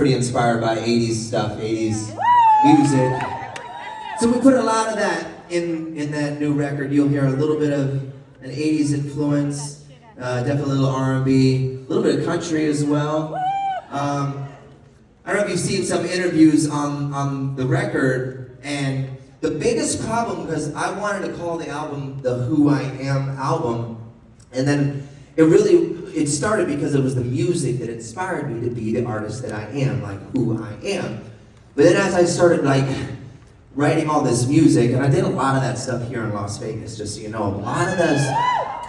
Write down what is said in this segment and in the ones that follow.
pretty inspired by 80s stuff, 80s music. So we put a lot of that in that new record. You'll hear a little bit of an 80s influence, definitely a little R&B, a little bit of country as well. I don't know if you've seen some interviews on the record, and the biggest problem, because I wanted to call the album the Who I Am album, and then it started because it was the music that inspired me to be the artist that I am, like who I am. But then as I started writing all this music, and I did a lot of that stuff here in Las Vegas, just so you know, a lot of those.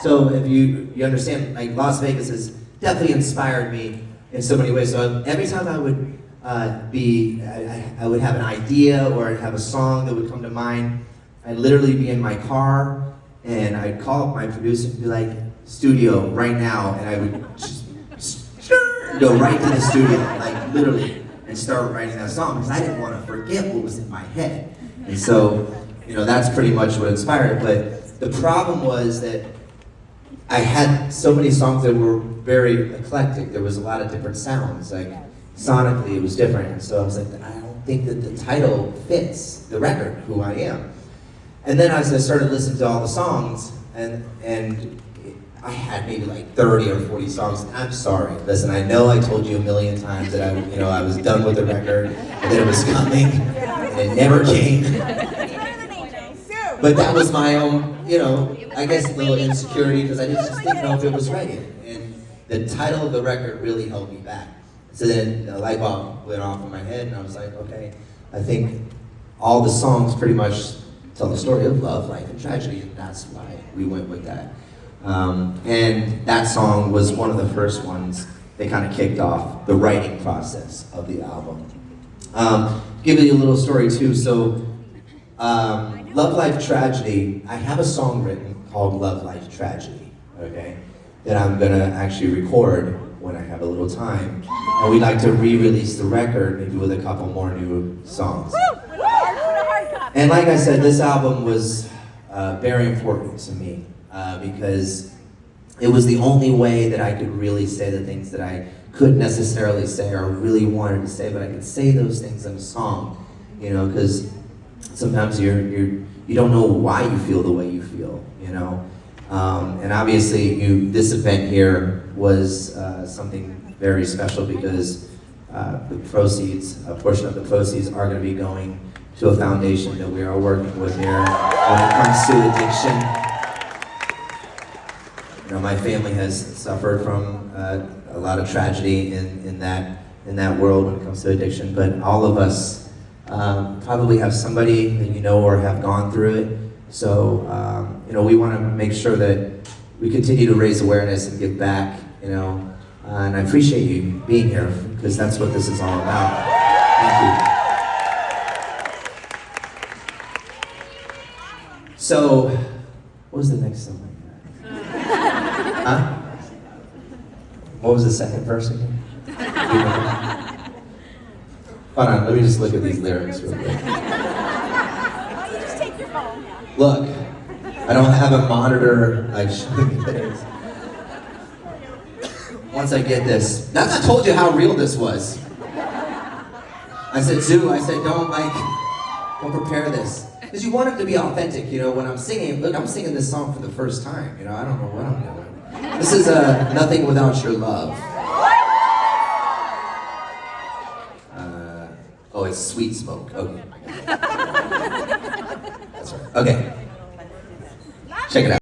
So if you understand, like Las Vegas has definitely inspired me in so many ways. So every time I would I would have an idea or I'd have a song that would come to mind, I'd literally be in my car and I'd call up my producer and be like, studio right now, and I would just go right to the studio, like literally, and start writing that song because I didn't want to forget what was in my head. And so, that's pretty much what inspired it. But the problem was that I had so many songs that were very eclectic. There was a lot of different sounds, like sonically it was different. And so I was like, I don't think that the title fits the record, Who I Am. And then as I started listening to all the songs, and I had maybe like 30 or 40 songs. I'm sorry. Listen, I know I told you a million times that I was done with the record and that it was coming, and it never came. But that was my own, I guess a little insecurity because I just didn't know if it was right. And the title of the record really held me back. So then the light bulb went off in my head, and I was like, okay, I think all the songs pretty much tell the story of love, life, and tragedy, and that's why we went with that. And that song was one of the first ones that kind of kicked off the writing process of the album. Give you a little story too. So, Love, Life, Tragedy, I have a song written called Love, Life, Tragedy, okay? That I'm gonna actually record when I have a little time. And we'd like to re-release the record, maybe with a couple more new songs. And like I said, this album was very important to me. Because it was the only way that I could really say the things that I couldn't necessarily say or really wanted to say, but I could say those things in a song, because sometimes you don't know why you feel the way you feel, and obviously this event here was something very special because the proceeds, a portion of the proceeds are going to be going to a foundation that we are working with here when it comes to addiction. My family has suffered from a lot of tragedy in that world when it comes to addiction, but all of us probably have somebody that or have gone through it. So we want to make sure that we continue to raise awareness and give back. And I appreciate you being here because that's what this is all about. Thank you. So, what was the next song? Huh? What was the second verse again? Hold on, let me just look at these lyrics real quick. Just take your phone. Look, I don't have a monitor showing me lyrics. Once I get this, that's I told you how real this was. I said, don't prepare this. Because you want it to be authentic, when I'm singing, look, I'm singing this song for the first time, I don't know what I'm doing. This is Nothing Without Your Love. Oh, it's Sweet Smoke. Okay. That's right. Okay. Check it out.